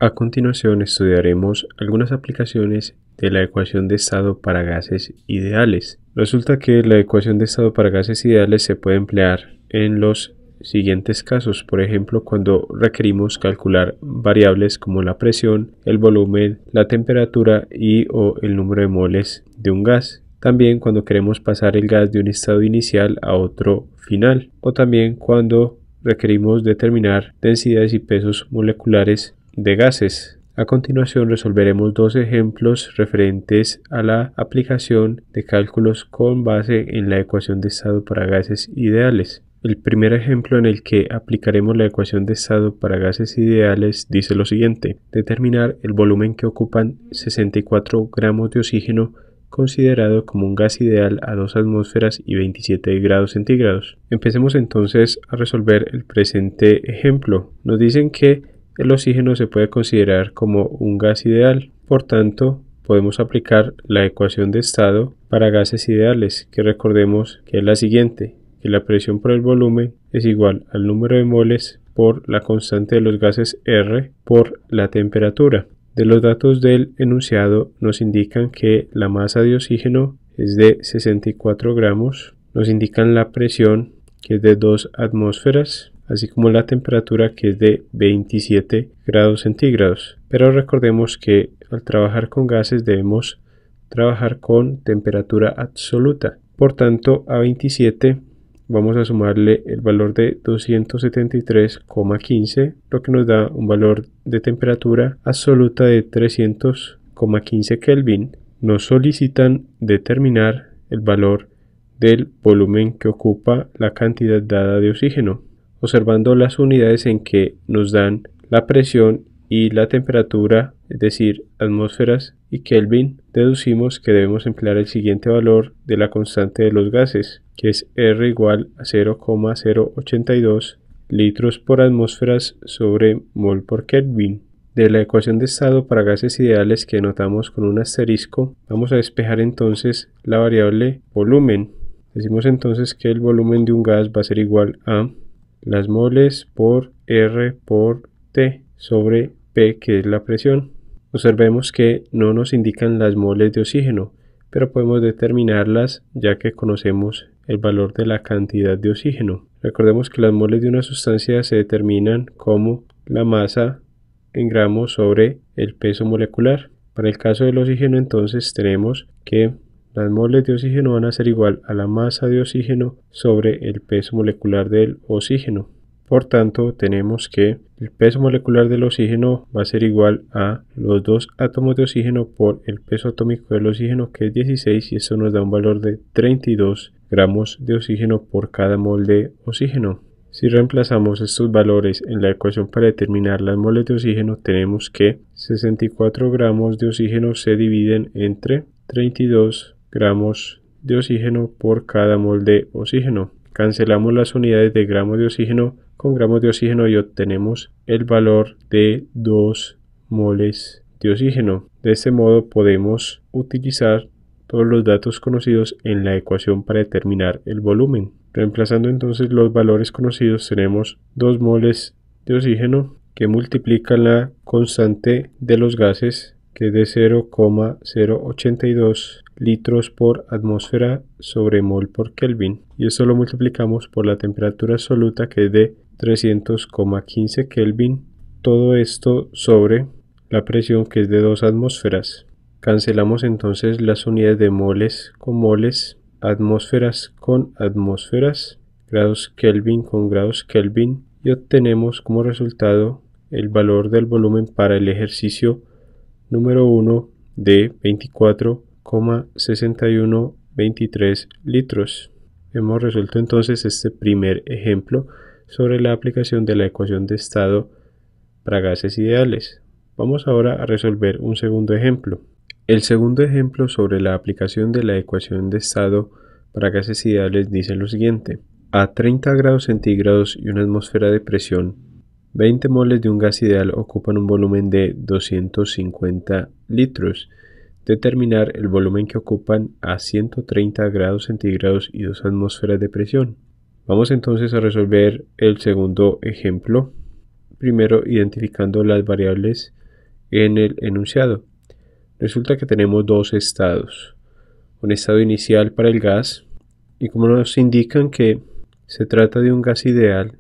A continuación estudiaremos algunas aplicaciones de la ecuación de estado para gases ideales. Resulta que la ecuación de estado para gases ideales se puede emplear en los siguientes casos, por ejemplo, cuando requerimos calcular variables como la presión, el volumen, la temperatura y o el número de moles de un gas. También cuando queremos pasar el gas de un estado inicial a otro final, o también cuando requerimos determinar densidades y pesos moleculares de gases. A continuación resolveremos dos ejemplos referentes a la aplicación de cálculos con base en la ecuación de estado para gases ideales. El primer ejemplo en el que aplicaremos la ecuación de estado para gases ideales dice lo siguiente: determinar el volumen que ocupan 64 gramos de oxígeno considerado como un gas ideal a 2 atmósferas y 27 grados centígrados. Empecemos entonces a resolver el presente ejemplo. Nos dicen que el oxígeno se puede considerar como un gas ideal, por tanto podemos aplicar la ecuación de estado para gases ideales, que recordemos que es la siguiente, que la presión por el volumen es igual al número de moles por la constante de los gases R por la temperatura. De los datos del enunciado nos indican que la masa de oxígeno es de 64 gramos, nos indican la presión que es de 2 atmósferas, así como la temperatura que es de 27 grados centígrados. Pero recordemos que al trabajar con gases debemos trabajar con temperatura absoluta. Por tanto, a 27 vamos a sumarle el valor de 273,15, lo que nos da un valor de temperatura absoluta de 300,15 Kelvin. Nos solicitan determinar el valor del volumen que ocupa la cantidad dada de oxígeno. Observando las unidades en que nos dan la presión y la temperatura, es decir, atmósferas y Kelvin, deducimos que debemos emplear el siguiente valor de la constante de los gases, que es R igual a 0,082 litros por atmósferas sobre mol por Kelvin. De la ecuación de estado para gases ideales, que notamos con un asterisco, vamos a despejar entonces la variable volumen. Decimos entonces que el volumen de un gas va a ser igual a las moles por R por T sobre P, que es la presión. Observemos que no nos indican las moles de oxígeno, pero podemos determinarlas ya que conocemos el valor de la cantidad de oxígeno. Recordemos que las moles de una sustancia se determinan como la masa en gramos sobre el peso molecular. Para el caso del oxígeno entonces tenemos que las moles de oxígeno van a ser igual a la masa de oxígeno sobre el peso molecular del oxígeno. Por tanto, tenemos que el peso molecular del oxígeno va a ser igual a los 2 átomos de oxígeno por el peso atómico del oxígeno, que es 16, y eso nos da un valor de 32 gramos de oxígeno por cada mol de oxígeno. Si reemplazamos estos valores en la ecuación para determinar las moles de oxígeno, tenemos que 64 gramos de oxígeno se dividen entre 32 gramos de oxígeno por cada mol de oxígeno. Cancelamos las unidades de gramos de oxígeno con gramos de oxígeno y obtenemos el valor de 2 moles de oxígeno. De este modo podemos utilizar todos los datos conocidos en la ecuación para determinar el volumen. Reemplazando entonces los valores conocidos, tenemos 2 moles de oxígeno que multiplican la constante de los gases, que es de 0,082 litros por atmósfera sobre mol por Kelvin, y esto lo multiplicamos por la temperatura absoluta, que es de 300,15 Kelvin, todo esto sobre la presión, que es de 2 atmósferas. Cancelamos entonces las unidades de moles con moles, atmósferas con atmósferas, grados Kelvin con grados Kelvin, y obtenemos como resultado el valor del volumen para el ejercicio número 1 de 24,6123 litros. Hemos resuelto entonces este primer ejemplo sobre la aplicación de la ecuación de estado para gases ideales. Vamos ahora a resolver un segundo ejemplo. El segundo ejemplo sobre la aplicación de la ecuación de estado para gases ideales dice lo siguiente: a 30 grados centígrados y una atmósfera de presión, 20 moles de un gas ideal ocupan un volumen de 250 litros. Determinar el volumen que ocupan a 130 grados centígrados y 2 atmósferas de presión. Vamos entonces a resolver el segundo ejemplo. Primero identificando las variables en el enunciado. Resulta que tenemos dos estados. Un estado inicial para el gas, y como nos indican que se trata de un gas ideal,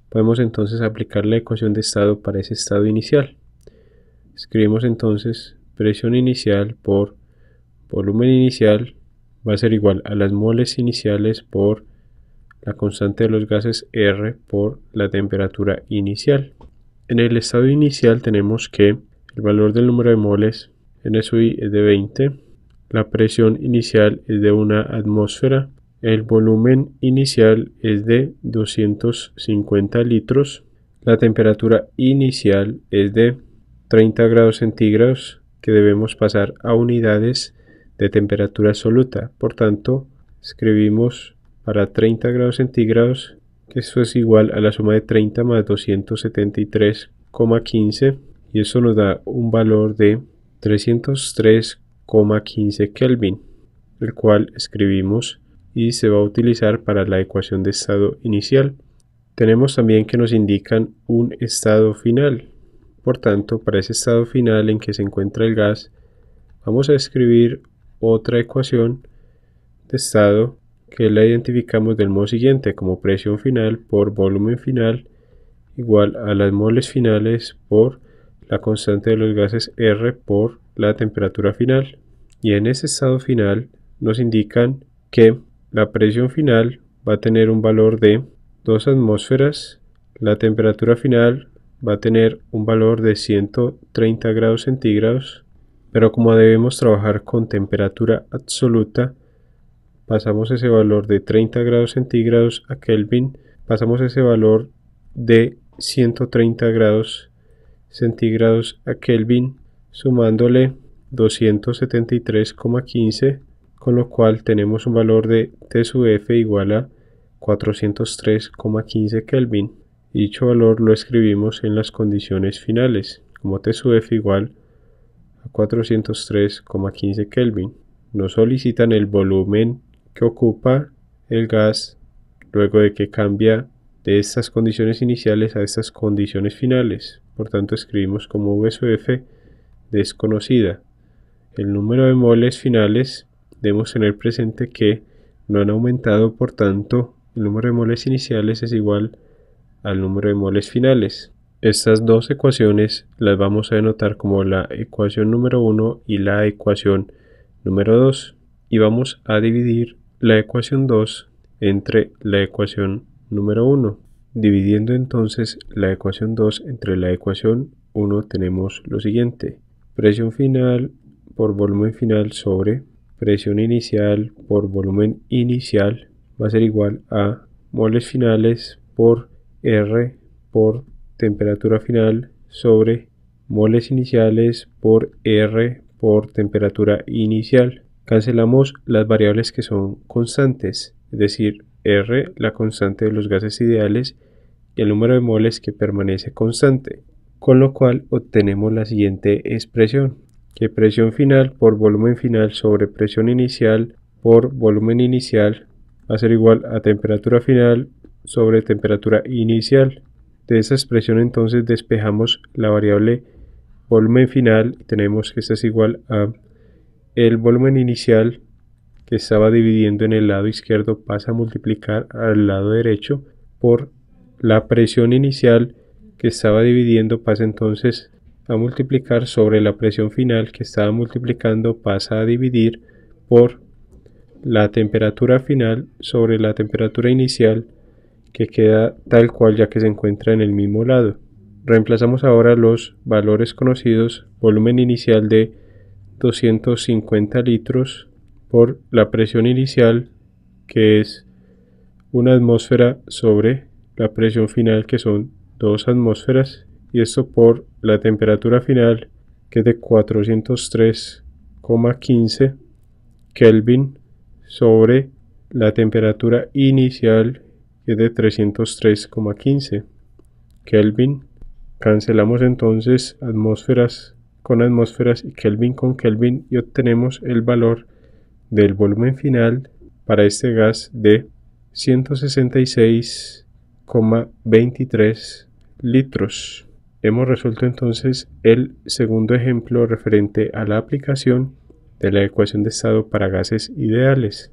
podemos entonces aplicar la ecuación de estado para ese estado inicial. Escribimos entonces presión inicial por volumen inicial va a ser igual a las moles iniciales por la constante de los gases R por la temperatura inicial. En el estado inicial tenemos que el valor del número de moles en SI es de 20, la presión inicial es de 1 atmósfera, el volumen inicial es de 250 litros, la temperatura inicial es de 30 grados centígrados que debemos pasar a unidades de temperatura absoluta. Por tanto, escribimos para 30 grados centígrados que esto es igual a la suma de 30 más 273,15 y eso nos da un valor de 303,15 Kelvin, el cual escribimos y se va a utilizar para la ecuación de estado inicial. Tenemos también que nos indican un estado final. Por tanto, para ese estado final en que se encuentra el gas, vamos a escribir otra ecuación de estado que la identificamos del modo siguiente, como presión final por volumen final igual a las moles finales por la constante de los gases R por la temperatura final. Y en ese estado final nos indican que la presión final va a tener un valor de 2 atmósferas, la temperatura final va a tener un valor de 130 grados centígrados, pero como debemos trabajar con temperatura absoluta, pasamos ese valor de 30 grados centígrados a Kelvin, pasamos ese valor de 130 grados centígrados a Kelvin, sumándole 273,15, con lo cual tenemos un valor de T sub F igual a 403,15 Kelvin. Dicho valor lo escribimos en las condiciones finales, como T sub F igual a 403,15 Kelvin. Nos solicitan el volumen que ocupa el gas luego de que cambia de estas condiciones iniciales a estas condiciones finales. Por tanto, escribimos como V sub F desconocida. El número de moles finales debemos tener presente que no han aumentado, por tanto, el número de moles iniciales es igual al número de moles finales. Estas dos ecuaciones las vamos a denotar como la ecuación número 1 y la ecuación número 2 y vamos a dividir la ecuación 2 entre la ecuación número 1. Dividiendo entonces la ecuación 2 entre la ecuación 1 tenemos lo siguiente: presión final por volumen final sobre presión inicial por volumen inicial va a ser igual a moles finales por R por temperatura final sobre moles iniciales por R por temperatura inicial. Cancelamos las variables que son constantes, es decir, R, la constante de los gases ideales, y el número de moles que permanece constante, con lo cual obtenemos la siguiente expresión, que presión final por volumen final sobre presión inicial por volumen inicial va a ser igual a temperatura final sobre temperatura inicial. De esa expresión entonces despejamos la variable volumen final y tenemos que esta es igual a el volumen inicial que estaba dividiendo en el lado izquierdo pasa a multiplicar al lado derecho por la presión inicial que estaba dividiendo pasa entonces a multiplicar sobre la presión final que estaba multiplicando pasa a dividir por la temperatura final sobre la temperatura inicial que queda tal cual ya que se encuentra en el mismo lado. Reemplazamos ahora los valores conocidos, volumen inicial de 250 litros por la presión inicial que es 1 atmósfera sobre la presión final que son 2 atmósferas y esto por la temperatura final que es de 403,15 Kelvin sobre la temperatura inicial que es de 303,15 Kelvin. Cancelamos entonces atmósferas con atmósferas y Kelvin con Kelvin y obtenemos el valor del volumen final para este gas de 166,23 litros. Hemos resuelto entonces el segundo ejemplo referente a la aplicación de la ecuación de estado para gases ideales.